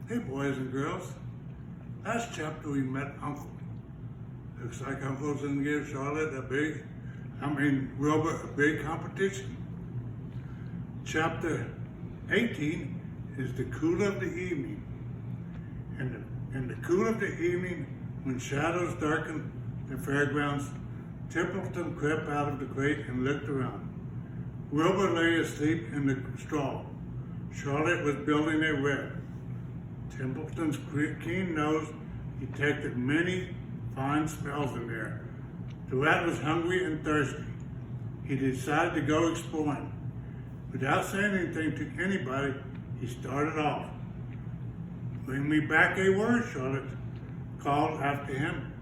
Hey boys and girls, last chapter we met Uncle. Looks like Uncle's gonna give Charlotte Wilbur a big competition. Chapter 18 is the cool of the evening. In the cool of the evening, when shadows darkened the fairgrounds, Templeton crept out of the crate and looked around. Wilbur lay asleep in the straw. Charlotte was building a web. Templeton's keen nose detected many fine smells in there. The rat was hungry and thirsty. He decided to go exploring. Without saying anything to anybody, he started off. "Bring me back a word," Charlotte called after him.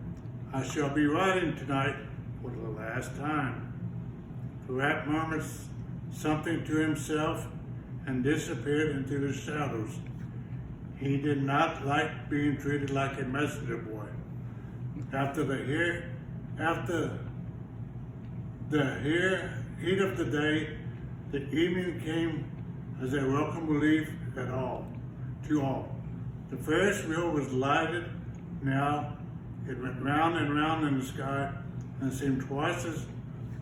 "I shall be riding tonight for the last time." The rat murmured something to himself and disappeared into the shadows. He did not like being treated like a messenger boy. After the heat of the day, the evening came as a welcome relief to all. The Ferris wheel was lighted now. It went round and round in the sky and seemed twice as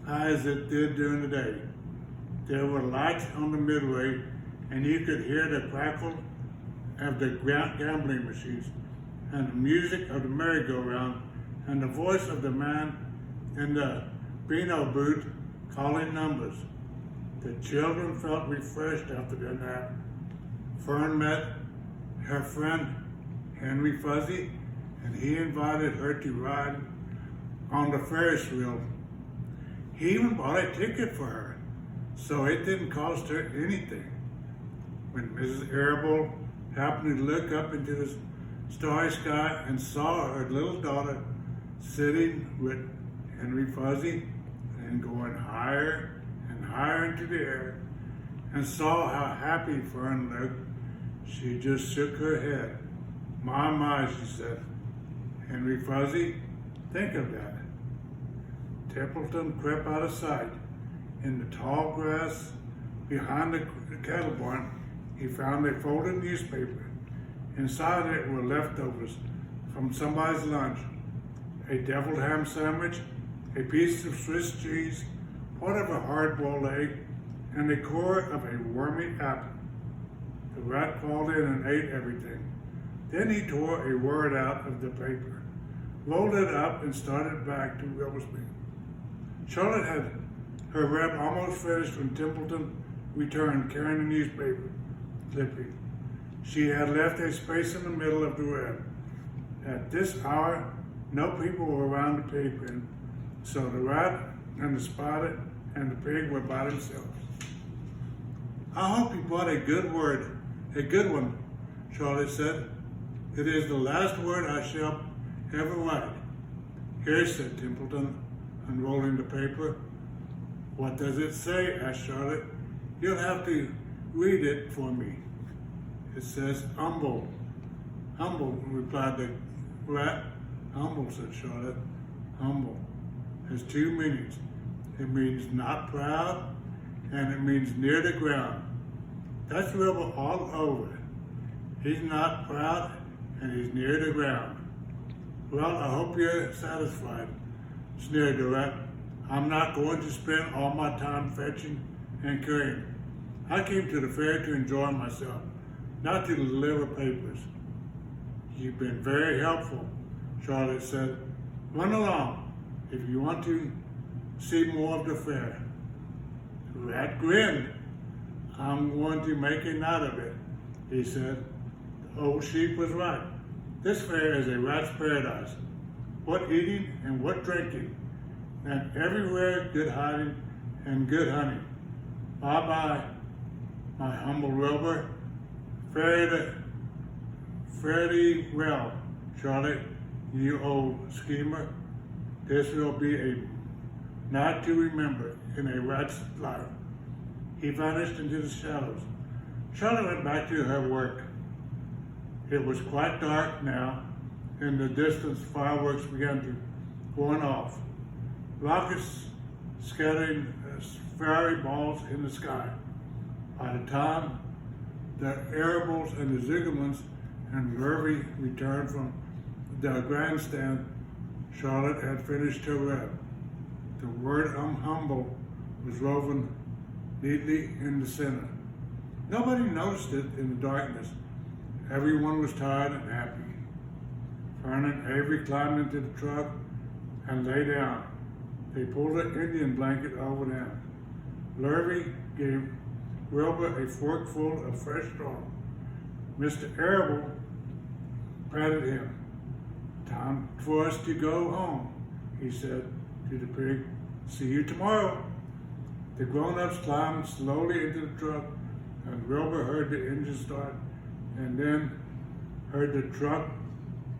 high as it did during the day. There were lights on the midway, and you could hear the crackle of the gambling machines and the music of the merry-go-round and the voice of the man in the Beano booth calling numbers. The children felt refreshed after their nap. Fern met her friend Henry Fuzzy, and he invited her to ride on the Ferris wheel. He even bought a ticket for her, so it didn't cost her anything. When Mrs. Arable happened to look up into the starry sky and saw her little daughter sitting with Henry Fuzzy and going higher and higher into the air, and saw how happy Fern looked, she just shook her head. My, she said. "Henry Fuzzy, think of that." Templeton crept out of sight. In the tall grass behind the cattle barn, he found a folded newspaper. Inside it were leftovers from somebody's lunch: a deviled ham sandwich, a piece of Swiss cheese, part of a hard-boiled egg, and the core of a wormy apple. The rat crawled in and ate everything. Then he tore a word out of the paper, rolled it up, and started back to Wilbur's. Charlotte had her web almost finished when Templeton returned carrying the newspaper clipping. She had left a space in the middle of the web. At this hour, no people were around the pig pen, so the rat and the spider and the pig were by themselves. "I hope you brought a good one," Charlotte said. "It is the last word I shall ever write." "Here," said Templeton, unrolling the paper. "What does it say?" asked Charlotte. "You'll have to read it for me." "It says humble." "Humble," replied the rat. "Humble," said Charlotte. "Humble has two meanings. It means not proud, and it means near the ground. That's Wilbur all over. He's not proud, and he's near the ground." "Well, I hope you're satisfied," sneered the rat. "I'm not going to spend all my time fetching and carrying. I came to the fair to enjoy myself, not to deliver papers." "You've been very helpful," Charlotte said. "Run along if you want to see more of the fair." The rat grinned. "I'm going to make a night of it," he said. The old sheep was right. This fair is a rat's paradise. What eating and what drinking, and everywhere good hiding and good hunting. Bye-bye, my humble Wilbur. Fare thee well, Charlotte, you old schemer. This will be a night to remember in a rat's life." He vanished into the shadows. Charlotte went back to her work. It was quite dark now. In the distance, fireworks began to going off. Rockets scattering fiery balls in the sky. By the time the Arables and the Zugermans and Lurvy returned from the grandstand, Charlotte had finished her rep. The word humble was woven neatly in the center. Nobody noticed it in the darkness. Everyone was tired and happy. Fern and Avery climbed into the truck and lay down. They pulled an Indian blanket over them. Lurvy gave Wilbur a forkful of fresh straw. Mr. Arable patted him. "Time for us to go home," he said to the pig. "See you tomorrow." The grown-ups climbed slowly into the truck, and Wilbur heard the engine start, and then heard the truck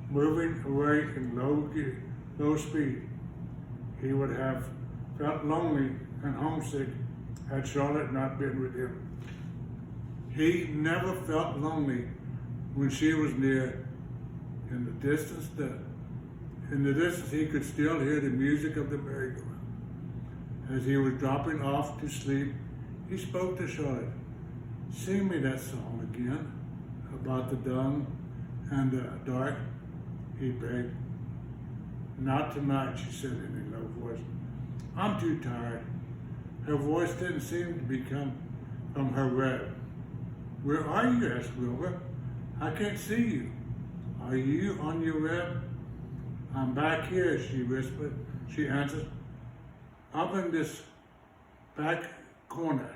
moving away in low speed. He would have felt lonely and homesick had Charlotte not been with him. He never felt lonely when she was near. In the distance, he could still hear the music of the merry-go-round. As he was dropping off to sleep, he spoke to Charlotte. "Sing me that song again about the dawn and the dark," he begged. "Not tonight," she said in a low voice. "I'm too tired." Her voice didn't seem to become from her rev. "Where are you?" asked Wilbur. "I can't see you. Are you on your rev?" "I'm back here," she whispered. She answered, "Up in this back corner."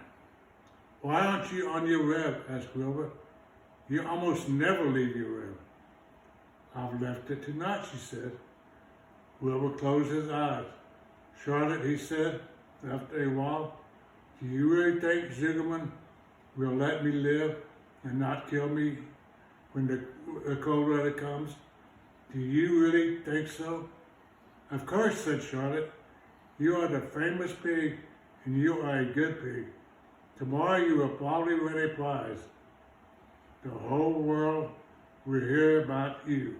"Why aren't you on your rev?" asked Wilbur. "You almost never leave your rev." "I've left it tonight," she said. Wilbur closed his eyes. "Charlotte," he said, after a while, "do you really think Zugerman will let me live and not kill me when the cold weather comes? Do you really think so?" "Of course," said Charlotte. "You are the famous pig, and you are a good pig. Tomorrow you will probably win a prize. The whole world will hear about you.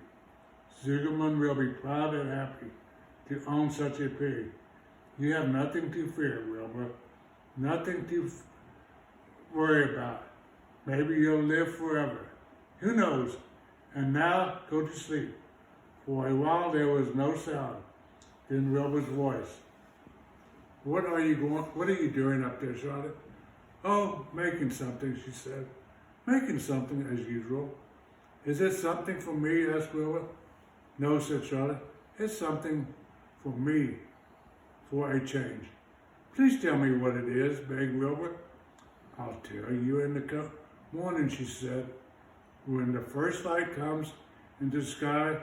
Zugerman will be proud and happy to own such a pig. You have nothing to fear, Wilbur. Nothing to worry about. Maybe you'll live forever. Who knows? And now go to sleep." For a while there was no sound. Then Wilbur's voice. What are you doing up there, Charlotte?" "Oh, making something," she said. "Making something as usual." "Is it something for me?" asked Wilbur. "No," said Charlotte. "It's something for me, for a change." "Please tell me what it is," begged Wilbur. "I'll tell you in the morning," she said. "When the first light comes into the sky,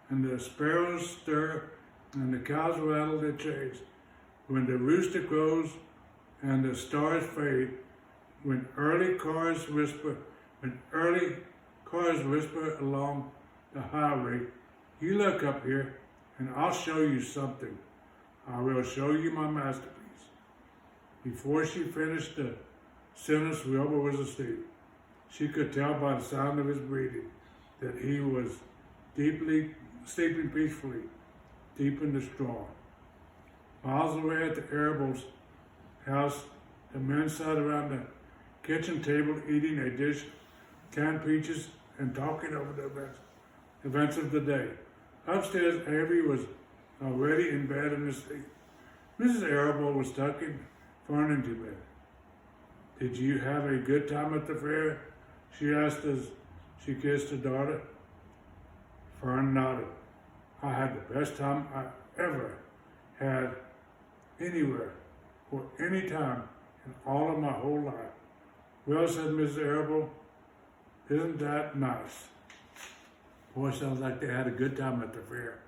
and the sparrows stir, and the cows rattle their chains, when the rooster crows, and the stars fade, when early cars whisper along the highway, you look up here, and I'll show you something. I will show you my masterpiece." Before she finished the sentence, Wilbur was asleep. She could tell by the sound of his breathing that he was sleeping peacefully, deep in the straw. Miles away at the Arable's house, the men sat around the kitchen table eating a dish, canned peaches, and talking over the events of the day. Upstairs, Avery was already in bed and asleep. Mrs. Arable was tucking Fern into bed. "Did you have a good time at the fair?" she asked as she kissed her daughter. Fern nodded. "I had the best time I ever had anywhere or any time in all of my whole life." "Well," said Mrs. Arable, "isn't that nice?" Boy, sounds like they had a good time at the fair.